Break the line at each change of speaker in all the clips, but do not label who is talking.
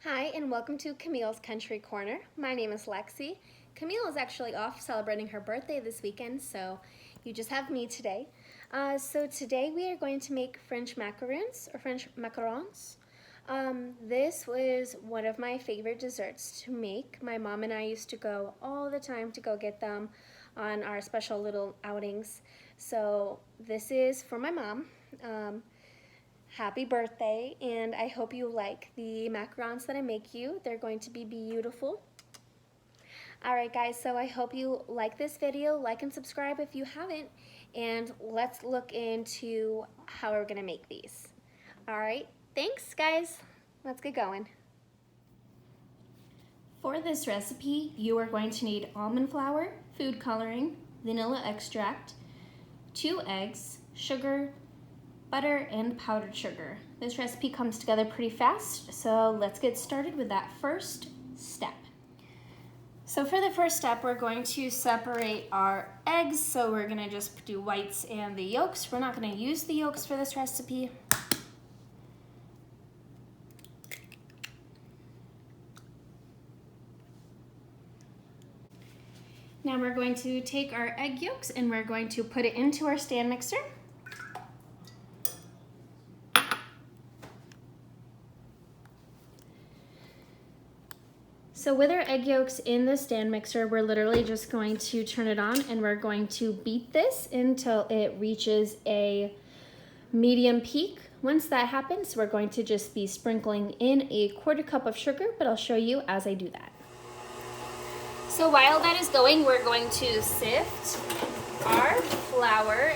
Hi, and welcome to Camille's Country Corner. My name is Lexi. Camille is actually off celebrating her birthday this weekend, so you just have me today. So today we are going to make French macaroons, or French macarons. This was one of my favorite desserts to make. My mom and I used to go all the time to go get them on our special little outings. So this is for my mom. Happy birthday, and I hope you like the macarons that I make you. They're going to be beautiful. Alright guys, so I hope you like this video, like and subscribe if you haven't, and let's look into how we're going to make these. Alright, thanks guys, let's get going. For this recipe, you are going to need almond flour, food coloring, vanilla extract, 2 eggs, sugar, butter, and powdered sugar. This recipe comes together pretty fast, so let's get started with that first step. So for the first step, we're going to separate our eggs, so we're going to just do whites and the yolks. We're not going to use the yolks for this recipe. Now we're going to take our egg yolks and we're going to put it into our stand mixer. So with our egg yolks in the stand mixer, we're literally just going to turn it on and we're going to beat this until it reaches a medium peak. Once that happens, we're going to just be sprinkling in a 1/4 cup of sugar, but I'll show you as I do that. So while that is going, we're going to sift our flour,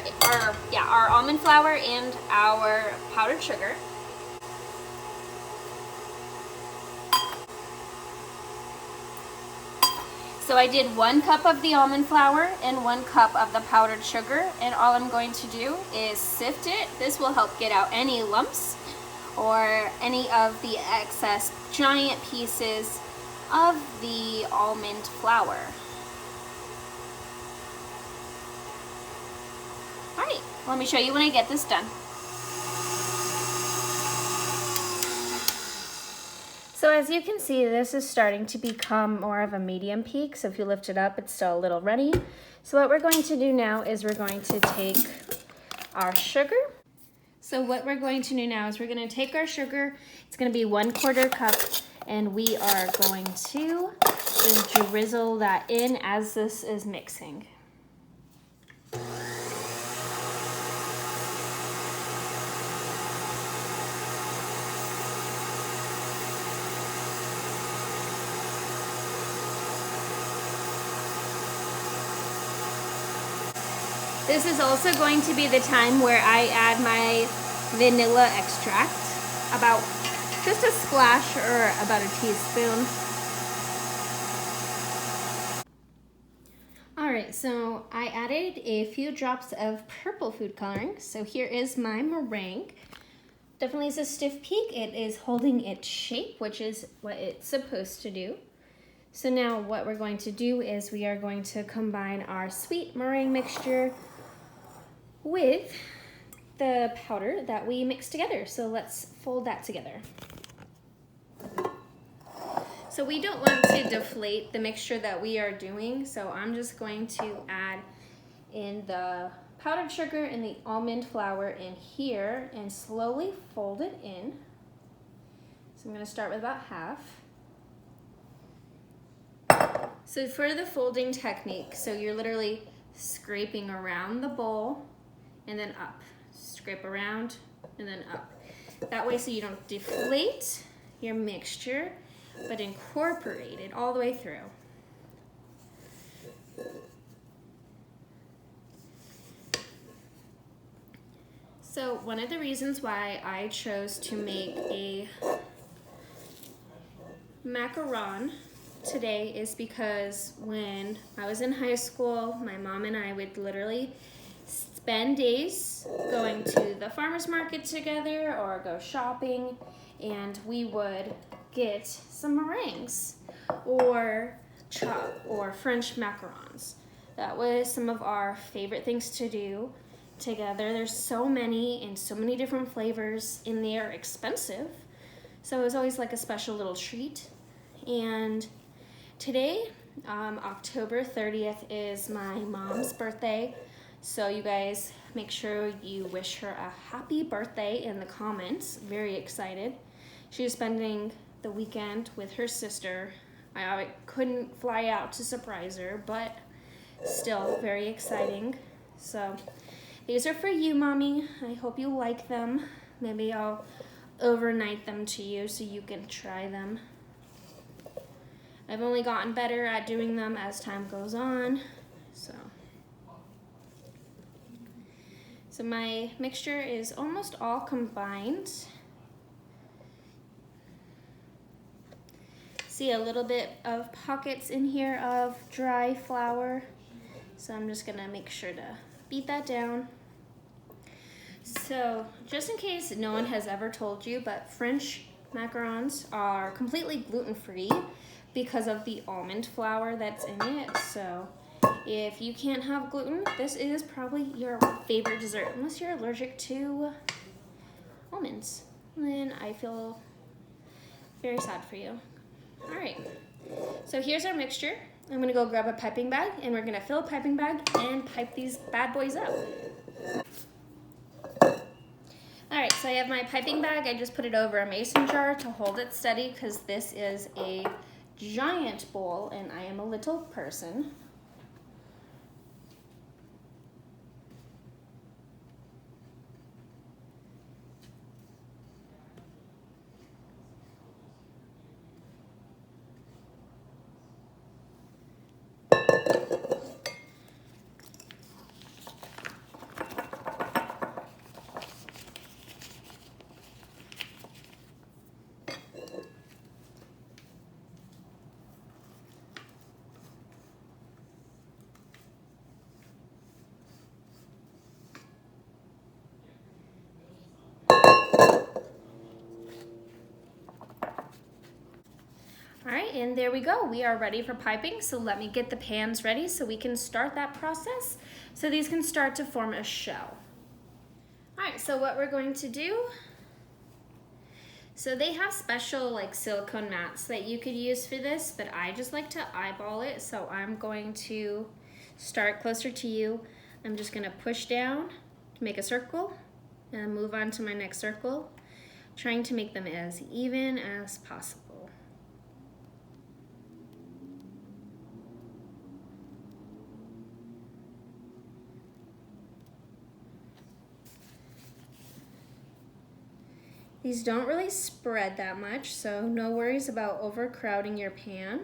our almond flour and our powdered sugar. So I did 1 cup of the almond flour and 1 cup of the powdered sugar, and all I'm going to do is sift it. This will help get out any lumps or any of the excess giant pieces of the almond flour. All right, let me show you when I get this done. So as you can see, this is starting to become more of a medium peak. So if you lift it up, it's still a little runny. So what we're going to do now is we're going to take our sugar. So what we're going to do now is we're going to take our sugar. It's going to be 1/4 cup, and we are going to just drizzle that in as this is mixing. This is also going to be the time where I add my vanilla extract, about just a splash or about a teaspoon. Alright, so I added a few drops of purple food coloring. So here is my meringue. Definitely is a stiff peak. It is holding its shape, which is what it's supposed to do. So now what we're going to do is we are going to combine our sweet meringue mixture with the powder that we mixed together. So let's fold that together. So we don't want to deflate the mixture that we are doing, so I'm just going to add in the powdered sugar and the almond flour in here and slowly fold it in. So I'm going to start with about half. So for the folding technique, so you're literally scraping around the bowl and then up. Scrape around and then up. That way so you don't deflate your mixture, but incorporate it all the way through. So one of the reasons why I chose to make a macaron today is because when I was in high school, my mom and I would literally spend days going to the farmer's market together or go shopping, and we would get some meringues or French macarons. That was some of our favorite things to do together. There's so many and so many different flavors, and they are expensive. So it was always like a special little treat. And today, October 30th, is my mom's birthday. So you guys make sure you wish her a happy birthday in the comments. Very excited. She's spending the weekend with her sister. I couldn't fly out to surprise her, but still very exciting. So these are for you, Mommy. I hope you like them. Maybe I'll overnight them to you so you can try them. I've only gotten better at doing them as time goes on. So my mixture is almost all combined. See a little bit of pockets in here of dry flour. So I'm just gonna make sure to beat that down. So just in case no one has ever told you, but French macarons are completely gluten-free because of the almond flour that's in it. So if you can't have gluten, this is probably your favorite dessert, unless you're allergic to almonds. Then I feel very sad for you. All right, so here's our mixture. I'm gonna go grab a piping bag, and we're gonna fill a piping bag and pipe these bad boys up. All right, so I have my piping bag. I just put it over a mason jar to hold it steady because this is a giant bowl and I am a little person. All right, and there we go. We are ready for piping. So let me get the pans ready so we can start that process. So these can start to form a shell. All right, so what we're going to do, so they have special like silicone mats that you could use for this, but I just like to eyeball it. So I'm going to start closer to you. I'm just gonna push down to make a circle and move on to my next circle, trying to make them as even as possible. These don't really spread that much, so no worries about overcrowding your pan.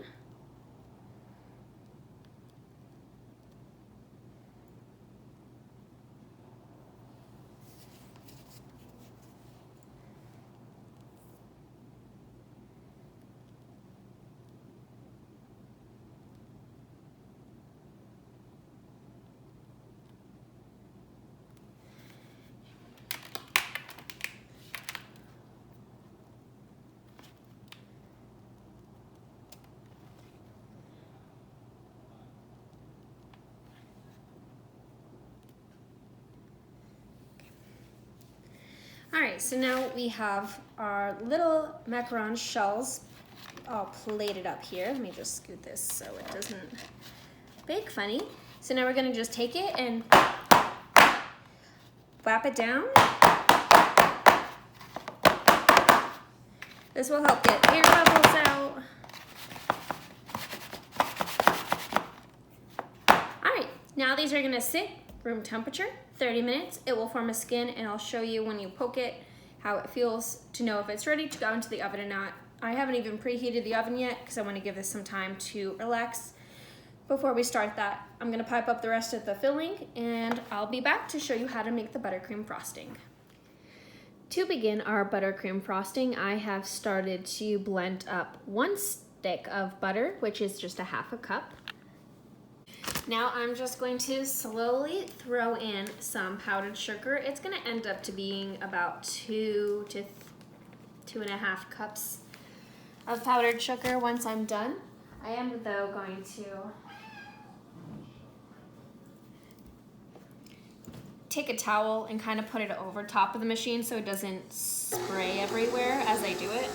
All right, so now we have our little macaron shells all plated up here. Let me just scoot this so it doesn't bake funny. So now we're gonna just take it and wrap it down. This will help get air bubbles out. All right, now these are gonna sit room temperature, 30 minutes. It will form a skin, and I'll show you when you poke it how it feels to know if it's ready to go into the oven or not. I haven't even preheated the oven yet because I want to give this some time to relax. Before we start that, I'm gonna pipe up the rest of the filling, and I'll be back to show you how to make the buttercream frosting. To begin our buttercream frosting, I have started to blend up 1 stick of butter, which is just a half a cup. Now I'm just going to slowly throw in some powdered sugar. It's gonna end up to being about 2 to 2.5 cups of powdered sugar once I'm done. I am though going to take a towel and kind of put it over top of the machine so it doesn't spray everywhere as I do it.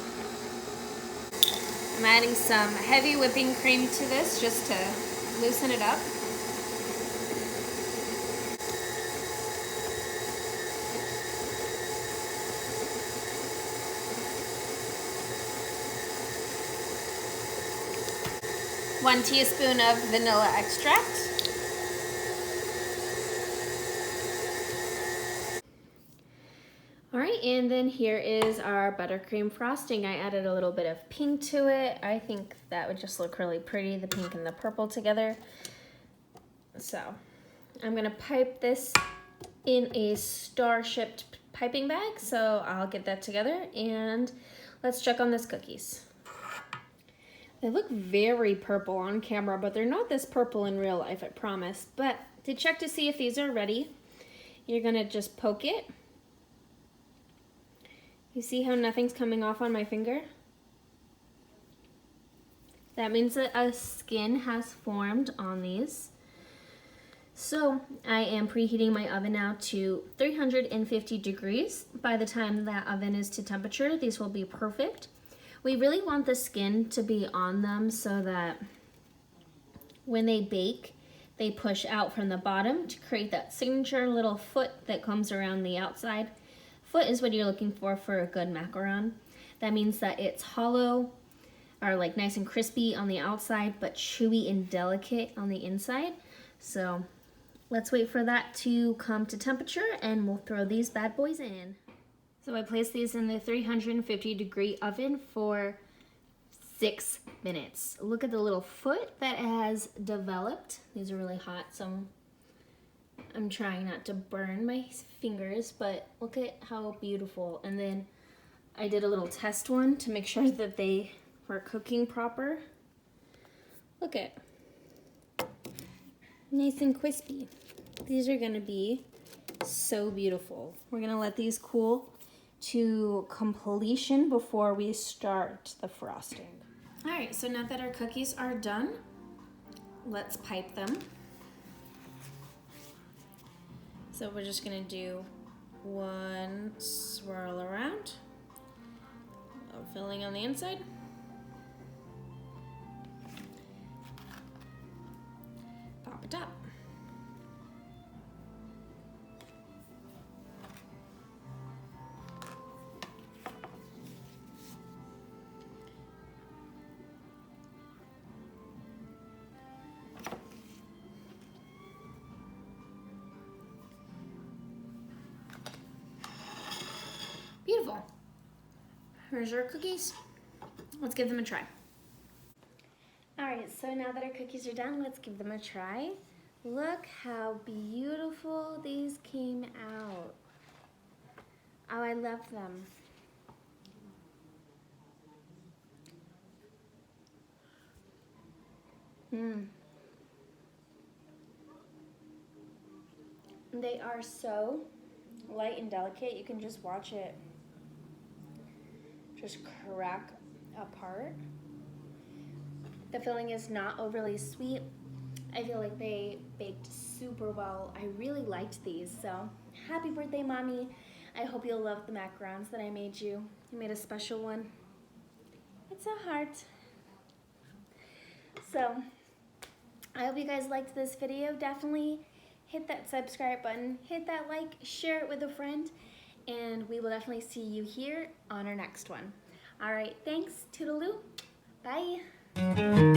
I'm adding some heavy whipping cream to this just to loosen it up. One teaspoon of vanilla extract. All right, and then here is our buttercream frosting. I added a little bit of pink to it. I think that would just look really pretty, the pink and the purple together. So I'm gonna pipe this in a star-shaped piping bag, so I'll get that together and let's check on these cookies. They look very purple on camera, but they're not this purple in real life, I promise. But to check to see if these are ready, you're gonna just poke it. You see how nothing's coming off on my finger? That means that a skin has formed on these. So I am preheating my oven now to 350 degrees. By the time that oven is to temperature, these will be perfect. We really want the skin to be on them so that when they bake, they push out from the bottom to create that signature little foot that comes around the outside. Foot is what you're looking for a good macaron. That means that it's hollow or like nice and crispy on the outside, but chewy and delicate on the inside. So let's wait for that to come to temperature and we'll throw these bad boys in. So I placed these in the 350 degree oven for 6 minutes. Look at the little foot that has developed. These are really hot, so I'm trying not to burn my fingers, but look at how beautiful. And then I did a little test one to make sure that they were cooking proper. Look at, nice and crispy. These are gonna be so beautiful. We're gonna let these cool to completion before we start the frosting. All right, so now that our cookies are done, let's pipe them. So we're just gonna do one swirl around, filling on the inside. Pop it up. Beautiful. Here's your cookies. Let's give them a try. All right, so now that our cookies are done, let's give them a try. Look how beautiful these came out. Oh, I love them. They are so light and delicate. You can just watch it just crack apart. The filling is not overly sweet. I feel like they baked super well. I really liked these, so happy birthday, Mommy. I hope you'll love the macarons that I made you. I made a special one. It's a heart. So, I hope you guys liked this video. Definitely hit that subscribe button, hit that like, share it with a friend, and we will definitely see you here on our next one. All right, thanks, toodaloo, bye.